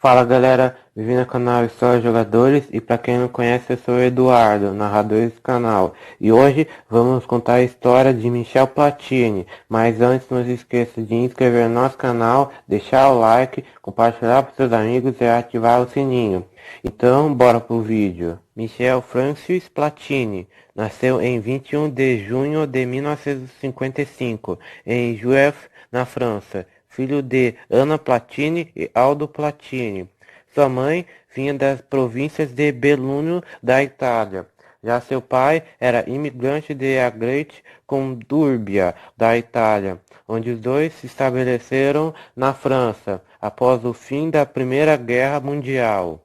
Fala galera, bem-vindo ao canal História de Jogadores e para quem não conhece eu sou o Eduardo, narrador desse canal. E hoje vamos contar a história de Michel Platini, mas antes não se esqueça de inscrever no nosso canal, deixar o like, compartilhar para seus amigos e ativar o sininho. Então bora pro vídeo. Michel Francis Platini nasceu em 21 de junho de 1955 em Juif, na França, filho de Ana Platini e Aldo Platini. Sua mãe vinha das províncias de Belluno, da Itália. Já seu pai era imigrante de Agreste com Durbia, da Itália, onde os dois se estabeleceram na França após o fim da Primeira Guerra Mundial.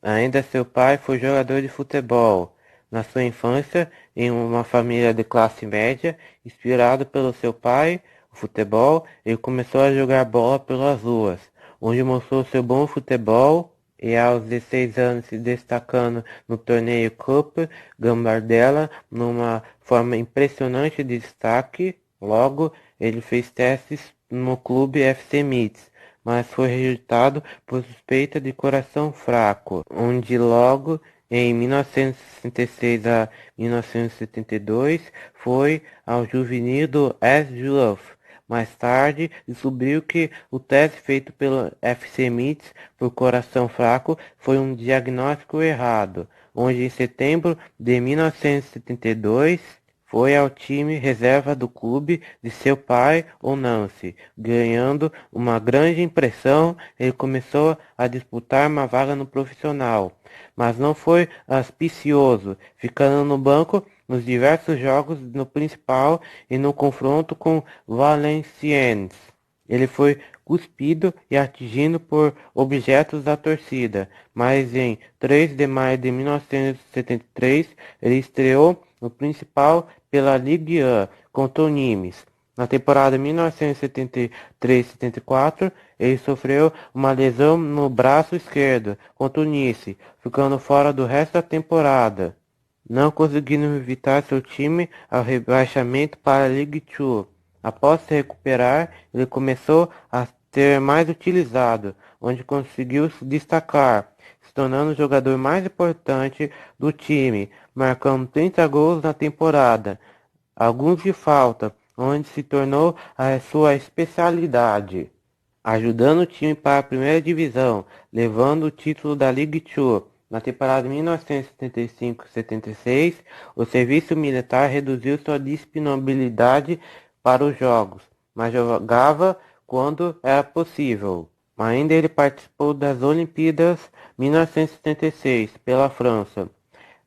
Ainda seu pai foi jogador de futebol. Na sua infância, em uma família de classe média, inspirado pelo seu pai, o futebol, ele começou a jogar bola pelas ruas, onde mostrou seu bom futebol e aos 16 anos se destacando no torneio Cup Gambardella numa forma impressionante de destaque. Logo, ele fez testes no clube FC Metz, mas foi rejeitado por suspeita de coração fraco, onde logo em 1966 a 1972 foi ao juvenil do AS Juif. Mais tarde, descobriu que o teste feito pelo FC Metz por coração fraco foi um diagnóstico errado, onde em setembro de 1972 foi ao time reserva do clube de seu pai, o Nancy. Ganhando uma grande impressão, ele começou a disputar uma vaga no profissional, mas não foi auspicioso, ficando no banco nos diversos jogos no principal e no confronto com Valenciennes. Ele foi cuspido e atingido por objetos da torcida, mas em 3 de maio de 1973 ele estreou no principal pela Ligue 1 contra o Nimes. Na temporada 1973-74, ele sofreu uma lesão no braço esquerdo contra o Nice, ficando fora do resto da temporada, não conseguindo evitar seu time ao rebaixamento para a Ligue 2. Após se recuperar, ele começou a ser mais utilizado, onde conseguiu se destacar, se tornando o jogador mais importante do time, marcando 30 gols na temporada, alguns de falta, onde se tornou a sua especialidade, ajudando o time para a primeira divisão, levando o título da Ligue 2. Na temporada 1975-76, o serviço militar reduziu sua disponibilidade para os jogos, mas jogava quando era possível. Ainda ele participou das Olimpíadas 1976 pela França.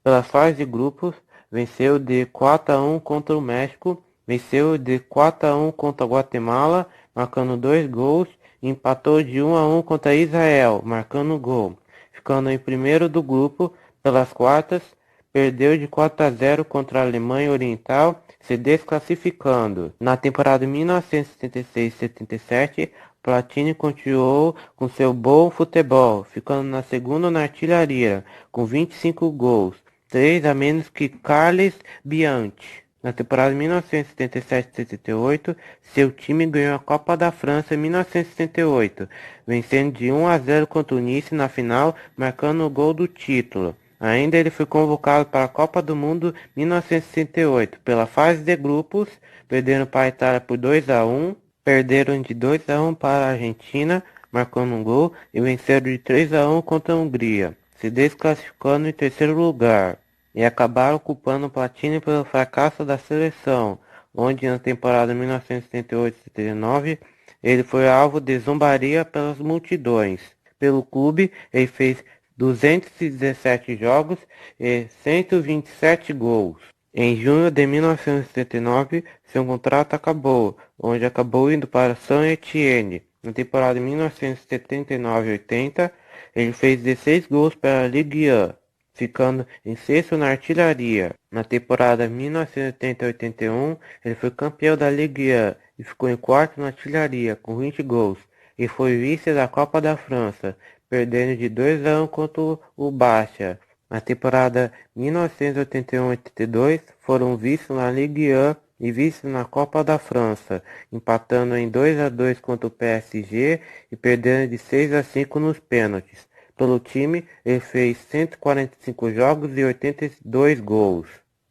Pelas fases de grupos, venceu de 4-1 contra o México, venceu de 4-1 contra a Guatemala, marcando 2 gols, e empatou de 1-1 contra Israel, marcando um gol, ficando em primeiro do grupo. Pelas quartas, perdeu de 4-0 contra a Alemanha Oriental, se desclassificando. Na temporada 1976-77, Platini continuou com seu bom futebol, ficando na segunda na artilharia, com 25 gols, 3 a menos que Carles Bianchi. Na temporada 1977-78, seu time ganhou a Copa da França em 1978, vencendo de 1-0 contra o Nice na final, marcando o gol do título. Ainda ele foi convocado para a Copa do Mundo 1968, pela fase de grupos, perdendo para a Itália por 2-1, perderam de 2-1 para a Argentina, marcando um gol, e venceram de 3-1 contra a Hungria, se desclassificando em terceiro lugar, e acabaram culpando o Platini pelo fracasso da seleção, onde na temporada 1978-79 ele foi alvo de zombaria pelas multidões. Pelo clube, ele fez 217 jogos e 127 gols. Em junho de 1979, seu contrato acabou, onde acabou indo para Saint-Étienne. Na temporada 1979-80, ele fez 16 gols pela Ligue 1, ficando em sexto na artilharia. Na temporada 1980-81, ele foi campeão da Ligue 1 e ficou em quarto na artilharia, com 20 gols, e foi vice da Copa da França, perdendo de 2-1 contra o Bastia. Na temporada 1981-82, foram vice na Ligue 1 e vice na Copa da França, empatando em 2-2 contra o PSG e perdendo de 6-5 nos pênaltis. Pelo time, ele fez 145 jogos e 82 gols.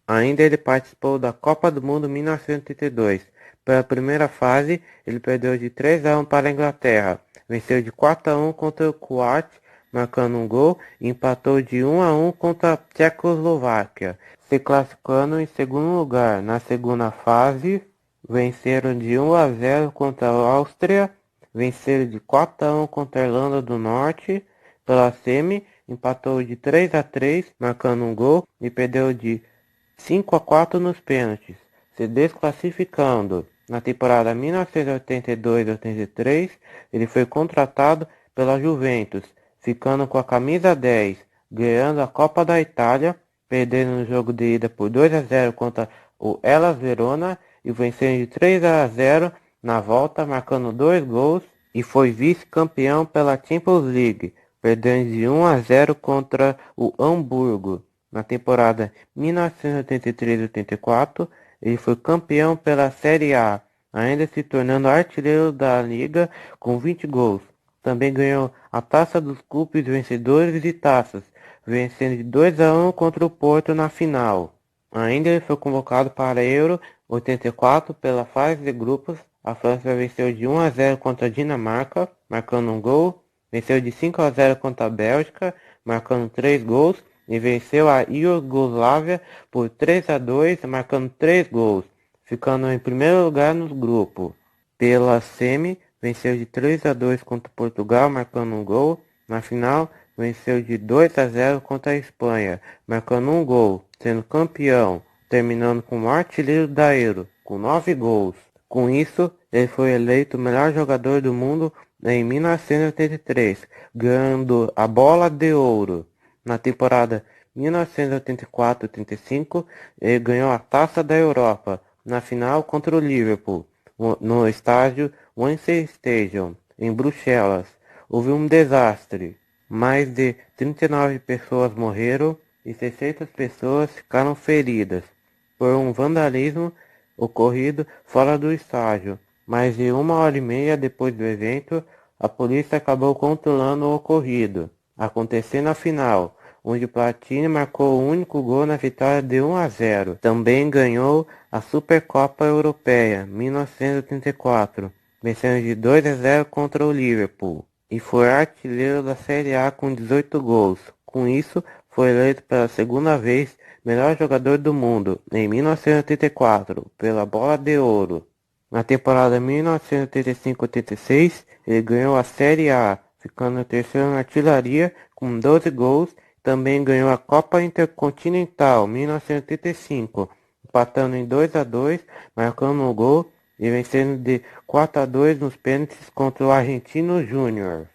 Ainda ele participou da Copa do Mundo 1982. Pela primeira fase, ele perdeu de 3-1 para a Inglaterra, venceu de 4-1 contra o Kuwait, marcando um gol, e empatou de 1-1 contra a Tchecoslováquia, se classificando em segundo lugar. Na segunda fase, venceram de 1-0 contra a Áustria, venceram de 4-1 contra a Irlanda do Norte. Pela semi, empatou de 3-3, marcando um gol, e perdeu de 5-4 nos pênaltis, se desclassificando. Na temporada 1982-83, ele foi contratado pela Juventus, ficando com a camisa 10, ganhando a Copa da Itália, perdendo no jogo de ida por 2-0 contra o Hellas Verona e vencendo de 3-0 na volta, marcando 2 gols, e foi vice-campeão pela Champions League, perdendo de 1-0 contra o Hamburgo. Na temporada 1983-84, ele foi campeão pela Série A, ainda se tornando artilheiro da liga com 20 gols. Também ganhou a Taça dos Clubes Vencedores e Taças, vencendo de 2-1 contra o Porto na final. Ainda ele foi convocado para a Euro 84 pela fase de grupos. A França venceu de 1-0 contra a Dinamarca, marcando um gol. Venceu de 5-0 contra a Bélgica, marcando 3 gols. E venceu a Iugoslávia por 3-2, marcando 3 gols, ficando em primeiro lugar no grupo. Pela semi, venceu de 3-2 contra Portugal, marcando um gol. Na final, venceu de 2-0 contra a Espanha, marcando um gol, sendo campeão, terminando como artilheiro da Euro, com 9 gols. Com isso, ele foi eleito o melhor jogador do mundo em 1983, ganhando a Bola de Ouro. Na temporada 1984-85, ele ganhou a Taça da Europa, na final contra o Liverpool, no estádio Wembley Stadium, em Bruxelas. Houve um desastre. Mais de 39 pessoas morreram e 600 pessoas ficaram feridas por um vandalismo ocorrido fora do estádio. Mais de 1 hora e meia depois do evento, a polícia acabou controlando o ocorrido, acontecendo a final, onde Platini marcou o único gol na vitória de 1-0. Também ganhou a Supercopa Europeia 1984, vencendo de 2-0 contra o Liverpool, e foi artilheiro da Série A com 18 gols. Com isso, foi eleito pela segunda vez melhor jogador do mundo em 1984 pela Bola de Ouro. Na temporada 1985-86, ele ganhou a Série A, ficando em terceiro na artilharia com 12 gols. Também ganhou a Copa Intercontinental 1985, empatando em 2-2, marcando um gol e vencendo de 4-2 nos pênaltis contra o Argentino Júnior.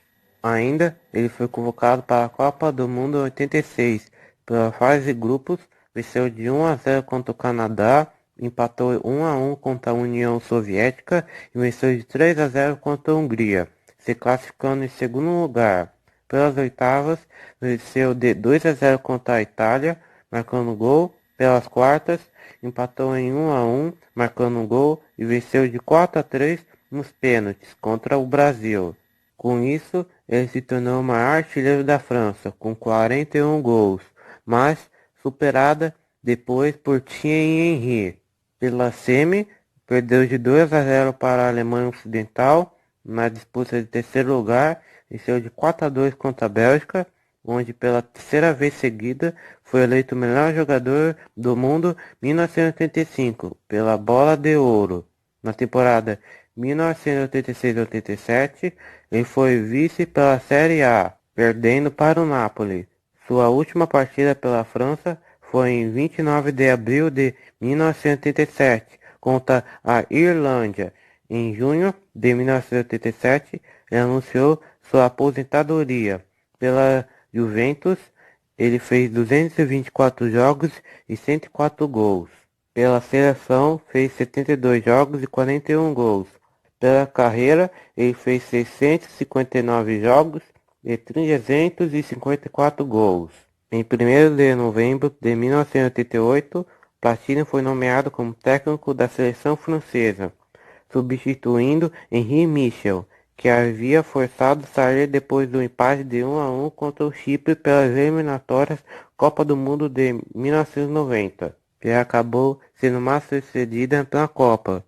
Ainda ele foi convocado para a Copa do Mundo 86, pela fase de grupos, venceu de 1-0 contra o Canadá, empatou 1-1 contra a União Soviética e venceu de 3-0 contra a Hungria, se classificando em segundo lugar. Pelas oitavas, venceu de 2-0 contra a Itália, marcando gol. Pelas quartas, empatou em 1-1, marcando um gol e venceu de 4-3 nos pênaltis contra o Brasil. Com isso, ele se tornou o maior artilheiro da França, com 41 gols, mas superada depois por Thierry Henry. Pela semi, perdeu de 2-0 para a Alemanha Ocidental, na disputa de terceiro lugar, venceu de 4-2 contra a Bélgica, onde pela terceira vez seguida foi eleito o melhor jogador do mundo em 1985, pela Bola de Ouro. Na temporada 1986-87, ele foi vice pela Série A, perdendo para o Napoli. Sua última partida pela França foi em 29 de abril de 1987, contra a Irlândia. Em junho de 1987, ele anunciou sua aposentadoria. Pela Juventus, ele fez 224 jogos e 104 gols. Pela seleção, fez 72 jogos e 41 gols. Pela carreira, ele fez 659 jogos e 354 gols. Em 1º de novembro de 1988, Platini foi nomeado como técnico da seleção francesa, substituindo Henri Michel, que havia forçado sair depois do empate de 1-1 contra o Chipre pelas eliminatórias Copa do Mundo de 1990, que acabou sendo mal sucedida na Copa.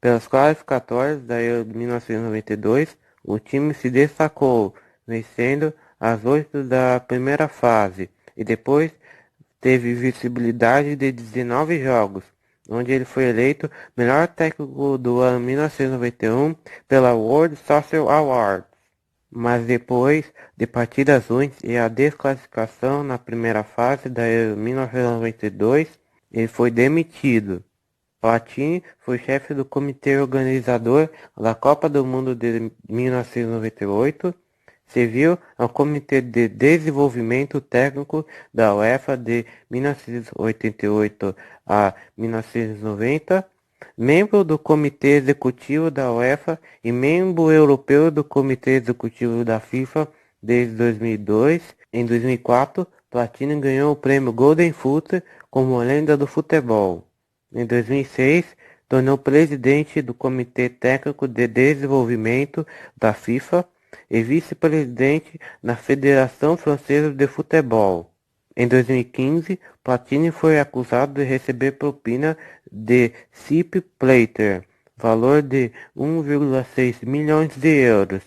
Pelas classificatórias da Euro de 1992, o time se destacou, vencendo as 8 da primeira fase, e depois teve visibilidade de 19 jogos, onde ele foi eleito melhor técnico do ano 1991 pela World Soccer Awards. Mas depois de partidas ruins e a desclassificação na primeira fase da Euro 1992, ele foi demitido. Platini foi chefe do comitê organizador da Copa do Mundo de 1998, serviu ao Comitê de Desenvolvimento Técnico da UEFA de 1988 a 1990, membro do Comitê Executivo da UEFA e membro europeu do Comitê Executivo da FIFA desde 2002. Em 2004, Platini ganhou o prêmio Golden Foot como lenda do futebol. Em 2006, tornou presidente do Comitê Técnico de Desenvolvimento da FIFA e vice-presidente na Federação Francesa de Futebol. Em 2015, Platini foi acusado de receber propina de Sepp Blatter, valor de 1,6 milhões de euros,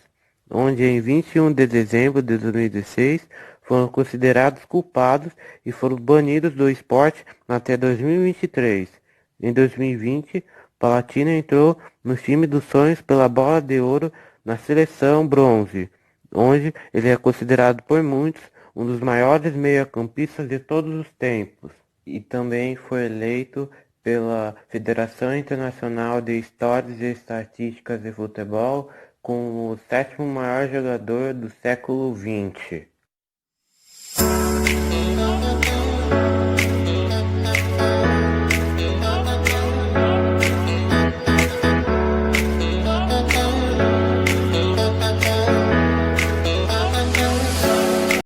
onde em 21 de dezembro de 2016 foram considerados culpados e foram banidos do esporte até 2023. Em 2020, Platini entrou no time dos sonhos pela Bola de Ouro na seleção bronze, onde ele é considerado por muitos um dos maiores meio-campistas de todos os tempos, e também foi eleito pela Federação Internacional de Histórias e Estatísticas de Futebol como o sétimo maior jogador do século XX.